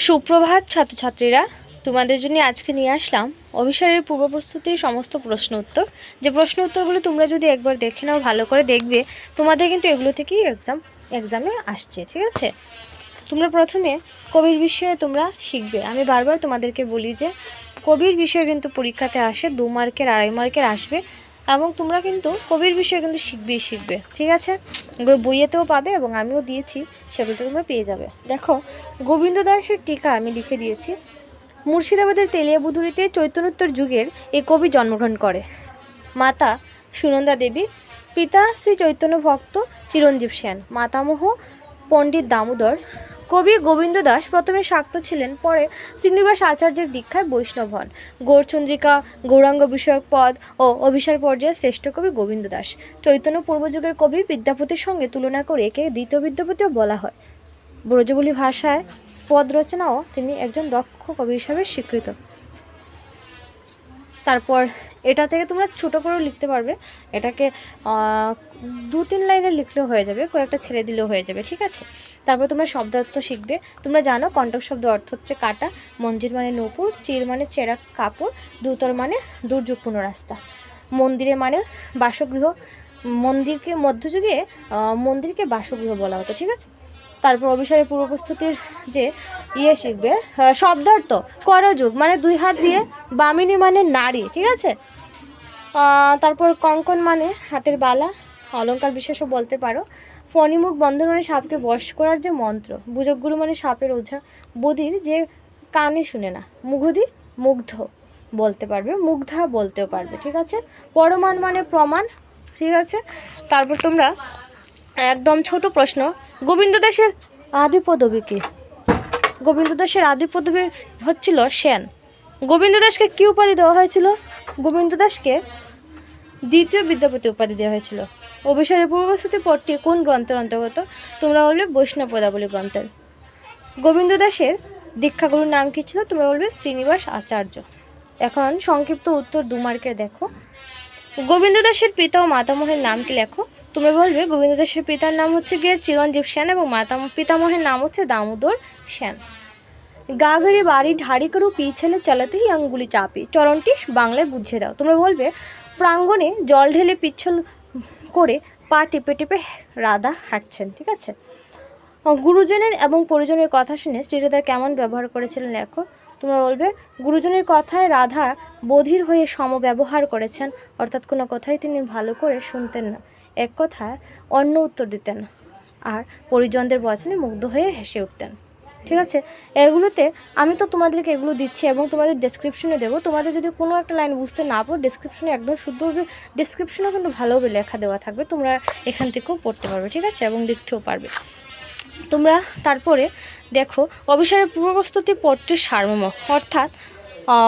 সুপ্রভাত ছাত্রছাত্রীরা, তোমাদের জন্য আজকে নিয়ে আসলাম অভিসারের পূর্ব প্রস্তুতির সমস্ত প্রশ্ন উত্তর। যে প্রশ্ন উত্তরগুলো তোমরা যদি একবার দেখে নাও, ভালো করে দেখবে, তোমাদের কিন্তু এগুলো থেকেই এক্সামে আসছে। ঠিক আছে, তোমরা প্রথমে কবির বিষয়ে তোমরা শিখবে। আমি বারবার তোমাদেরকে বলি যে কবির বিষয় কিন্তু পরীক্ষাতে আসে, 2 মার্কের 2.5 মার্কের আসবে, এবং তোমরা কিন্তু কবির বিষয়ে কিন্তু শিখবে। ঠিক আছে, এগুলো বইয়েতেও পাবে এবং আমিও দিয়েছি, সেগুলো তোমরা পেয়ে যাবে। দেখো, গোবিন্দ দাসের টিকা আমি লিখে দিয়েছি। মুর্শিদাবাদের তেলিয়াবুধুরিতে চৈতন্যোত্তর যুগের এই কবি জন্মগ্রহণ করে। মাতা সুনন্দা দেবী, পিতা শ্রী চৈতন্য ভক্ত চিরঞ্জীব সেন, মাতামহ পণ্ডিত দামোদর। কবি গোবিন্দ দাস প্রথমে শাক্ত ছিলেন, পরে শ্রীনিবাস আচার্যের দীক্ষায় বৈষ্ণব হন। গৌরচন্দ্রিকা, গৌরাঙ্গ বিষয়ক পদ ও অভিসার পর্যায়ে শ্রেষ্ঠ কবি গোবিন্দ দাস। চৈতন্য পূর্বযুগের কবি বিদ্যাপতির সঙ্গে তুলনা করে একে দ্বিতীয় বিদ্যাপতিও বলা হয়। ব্রজবুলি ভাষায় পদ রচনাও তিনি একজন দক্ষ কবি হিসাবে স্বীকৃত। তারপর এটা থেকে তোমরা ছোটো করেও লিখতে পারবে, এটাকে 2-3 লাইনে লিখলেও হয়ে যাবে, কয়েকটা ছেড়ে দিলেও হয়ে যাবে। ঠিক আছে, তারপর তোমরা শব্দার্থ শিখবে। তোমরা জানো কণ্টক শব্দ অর্থ হচ্ছে কাটা, মঞ্জির মানে নূপুর, চির মানে চেরা কাপড়, দূতর মানে দুর্যোগপূর্ণ রাস্তা, মন্দিরে মানে বাসগৃহ। মধ্যযুগে মন্দিরকে বাসগৃহ বলা হতো। ঠিক আছে, তারপর অভিসারের পূর্ব প্রস্তুতির যে শিখবে, শব্দার্থ করযোগ মানে 2 হাত দিয়ে, বামিনী মানে নারী। ঠিক আছে, তারপর কঙ্কন মানে হাতের বালা, অলঙ্কার বিশেষও বলতে পারো। ফণিমুখ বন্ধন মানে সাপকে বশ করার যে মন্ত্র। বুজকগুরু মানে সাপের ওঝা। বধির যে কানে শুনে না। মুগ্ধি মুগ্ধ বলতে পারবে, মুগ্ধা বলতেও পারবে। ঠিক আছে, পরমান মানে প্রমাণ। ঠিক আছে, তারপর তোমরা একদম ছোট প্রশ্ন, গোবিন্দ দাসের আদি পদবী কী? গোবিন্দ দাসের আদি পদবী হচ্ছিল সেন। গোবিন্দ দাসকে কী উপাধি দেওয়া হয়েছিল? গোবিন্দ দাসকে দ্বিতীয় বিদ্যাপতি উপাধি দেওয়া হয়েছিল। অভিসারের পূর্বপ্রস্তুতি পদটি কোন গ্রন্থের অন্তর্গত? তোমরা বলবে বৈষ্ণব পদাবলী গ্রন্থের। গোবিন্দ দাসের দীক্ষাগুরুর নাম কী ছিল? তোমরা বলবে শ্রীনিবাস আচার্য। এখন সংক্ষিপ্ত উত্তর 2 মার্কের দেখো। গোবিন্দ দাসের পিতা ও মাতামহের নাম কি লেখো? তোমরা বলবে গোবিন্দ দাসের পিতার নাম হচ্ছে গিয়ে চিরঞ্জীব সেন এবং পিতামহের নাম হচ্ছে দামোদর সেন। গাঘরে বাড়ি ঢাড়ি করু পিছলে চালাতেই আঙ্গুলি চাপি, চরণটি বাংলায় বুঝিয়ে দাও। তোমরা বলবে প্রাঙ্গণে জল ঢেলে পিছল করে পা টিপে টিপে রাধা হাঁটছেন। ঠিক আছে, গুরুজনের এবং পরিজনের কথা শুনে শ্রীরাধা কেমন ব্যবহার করেছিলেন লেখো। তোমরা বলবে গুরুজনের কথায় রাধা বধির হয়ে সমব্যবহার করেছেন, অর্থাৎ কোনো কথাই তিনি ভালো করে শুনতেন না, এক কথায় অন্য উত্তর দিতেন, আর পরিজনদের বচনে মুগ্ধ হয়ে হেসে উঠতেন। ঠিক আছে, এগুলোতে আমি তো তোমাদেরকে এগুলো দিচ্ছি এবং তোমাদের ডেসক্রিপশনে দেবো। তোমাদের যদি কোনো একটা লাইন বুঝতে না পারো, ডেসক্রিপশনে একদম শুদ্ধভাবে, ডেসক্রিপশনেও কিন্তু ভালোভাবে লেখা দেওয়া থাকবে, তোমরা এখান থেকেও পড়তে পারবে। ঠিক আছে, এবং লিখতেও পারবে তোমরা। তারপরে দেখো অভিসারের পূর্ব প্রস্তুতি পদটির সারমর্ম, অর্থাৎ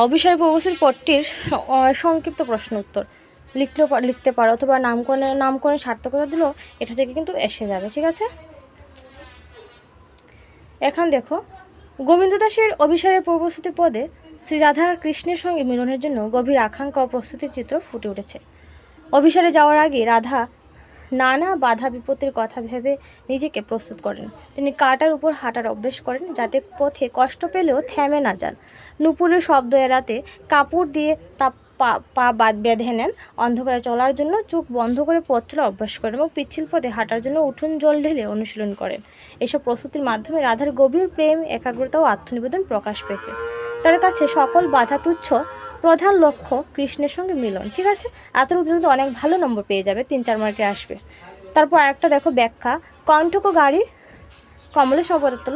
অভিসারের পূর্ব প্রস্তুতি পদটির সংক্ষিপ্ত প্রশ্ন উত্তর লিখতে পারো, অথবা নামকরণের সার্থকতা দিলেও এটা থেকে কিন্তু এসে যাবে। ঠিক আছে, এখন দেখো গোবিন্দ দাসের অভিসারের পূর্ব প্রস্তুতি পদে শ্রী রাধা কৃষ্ণের সঙ্গে মিলনের জন্য গভীর আকাঙ্ক্ষা ও প্রস্তুতির চিত্র ফুটে উঠেছে। অভিসারে যাওয়ার আগে রাধা নানা বাধা বিপত্তির কথা ভেবে নিজেকে প্রস্তুত করেন। তিনি কাটার উপর হাঁটার অভ্যেস করেন, যাতে পথে কষ্ট পেলেও থেমে না যান। নুপুরের শব্দ এড়াতে কাপড় দিয়ে তা পা বেঁধে নেন। অন্ধকারে চলার জন্য চোখ বন্ধ করে পথ চলা অভ্যাস করেন এবং পিচ্ছিল পথে হাঁটার জন্য উঠোন জল ঢেলে অনুশীলন করেন। এসব প্রস্তুতির মাধ্যমে রাধার গভীর প্রেম, একাগ্রতা ও আত্মনিবেদন প্রকাশ পেয়েছে। তার কাছে সকল বাধা তুচ্ছ, প্রধান লক্ষ্য কৃষ্ণের সঙ্গে মিলন। ঠিক আছে, এতটুকু কিন্তু অনেক ভালো নম্বর পেয়ে যাবে, 3-4 মার্কে আসবে। তারপর আরেকটা দেখো ব্যাখ্যা, কণ্ঠক গাড়ি কমলের সম্পদার্থ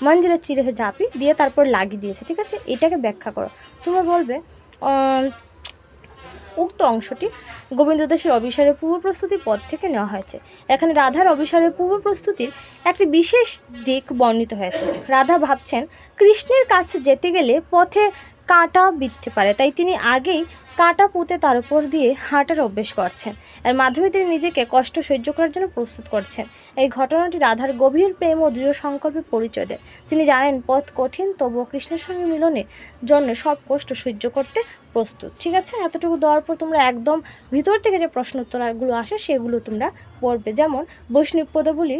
মঞ্জিরা চিরে ঝাঁপি দিয়ে তারপর লাগিয়ে দিয়েছে। ঠিক আছে, এটাকে ব্যাখ্যা করো। তোমরা বলবে উক্ত অংশটি গোবিন্দ দাসের অভিসারের পূর্ব প্রস্তুতি পদ থেকে নেওয়া হয়েছে। এখানে রাধার অভিসারের পূর্ব প্রস্তুতির একটি বিশেষ দিক বর্ণিত হয়েছে। রাধা ভাবছেন কৃষ্ণের কাছে যেতে গেলে পথে কাঁটা বিঁধতে পারে, তাই তিনি আগেই কাঁটা পুঁতে তার উপর দিয়ে হাঁটার অভ্যেস করছেন। এর মাধ্যমে তিনি নিজেকে কষ্ট সহ্য করার জন্য প্রস্তুত করছেন। এই ঘটনাটি রাধার গভীর প্রেম ও দৃঢ় সংকল্পের পরিচয় দেয়। তিনি জানেন পথ কঠিন, তবুও কৃষ্ণের সঙ্গে মিলনের জন্য সব কষ্ট সহ্য করতে প্রস্তুত। ঠিক আছে, এতটুকু দেওয়ার পর তোমরা একদম ভিতর থেকে যে প্রশ্ন উত্তরগুলো আসে সেগুলো তোমরা পড়বে। যেমন বৈষ্ণব পদাবলী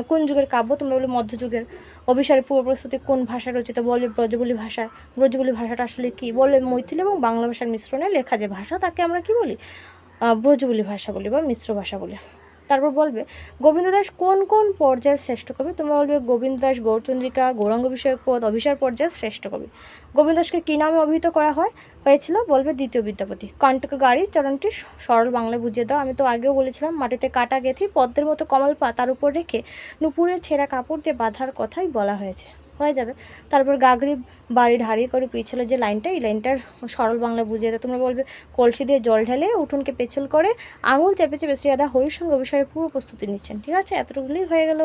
কোন যুগের কাব্য? তোমরা বলে মধ্যযুগের। অভিসারের পূর্ব প্রস্তুতি কোন ভাষা রচিত, বলবে ব্রজবুলি ভাষায়। ব্রজবুলি ভাষাটা আসলে কি, বলবে মৈথিলি এবং বাংলা ভাষার মিশ্রণে লেখা যে ভাষা তাকে আমরা কি বলি, ব্রজবুলি ভাষা বলি বা মিশ্র ভাষা বলি। তারপর বলবে গোবিন্দ দাস কোন কোন পর্যায়ের শ্রেষ্ঠ কবি, তোমরা বলবে গোবিন্দ দাস গৌরচন্দ্রিকা, গৌরাঙ্গ বিষয়ক পদ, অভিসার পর্যায়ের শ্রেষ্ঠ কবি। গোবিন্দ দাসকে কী নামে অভিহিত করা হয়েছিল, বলবে দ্বিতীয় বিদ্যাপতি। কণ্টক গাড়ি চরণটি সরল বাংলায় বুঝিয়ে দাও। আমি তো আগেও বলেছিলাম, মাটিতে কাটা গেথি পদ্মের মতো কমল পা, তার উপর রেখে নুপুরের ছেঁড়া কাপড় দিয়ে বাঁধার কথাই বলা হয়েছে, হয়ে যাবে। তারপর গাগরি বাড়ি ঢাড়ি করে পিছল যে লাইনটা, এই লাইনটার সরল বাংলা বুঝিয়ে দেয়। তোমরা বলবে কলসি দিয়ে জল ঢেলে উঠোনকে পেছল করে আঙুল চেপে চেপে শ্রীরাধা হরির সঙ্গে অভিসারের পুরো প্রস্তুতি নিচ্ছেন। ঠিক আছে, এতটুকুই হয়ে গেল।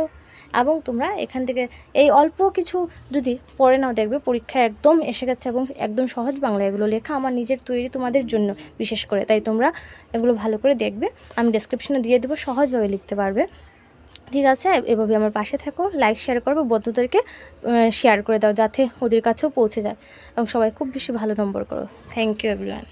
এবং তোমরা এখান থেকে এই অল্প কিছু যদি পড়ে নাও, দেখবে পরীক্ষা একদম এসে গেছে এবং একদম সহজ বাংলা এগুলো লেখা, আমার নিজের তৈরি তোমাদের জন্য বিশেষ করে। তাই তোমরা এগুলো ভালো করে দেখবে, আমি ডেসক্রিপশনে দিয়ে দেবো, সহজভাবে লিখতে পারবে। ঠিক আছে, এভাবে আমার পাশে থাকো, লাইক শেয়ার করবে, বন্ধুদেরকে শেয়ার করে দাও যাতে ওদের কাছেও পৌঁছে যায় এবং সবাই খুব বেশি ভালো নম্বর করো। Thank you everyone.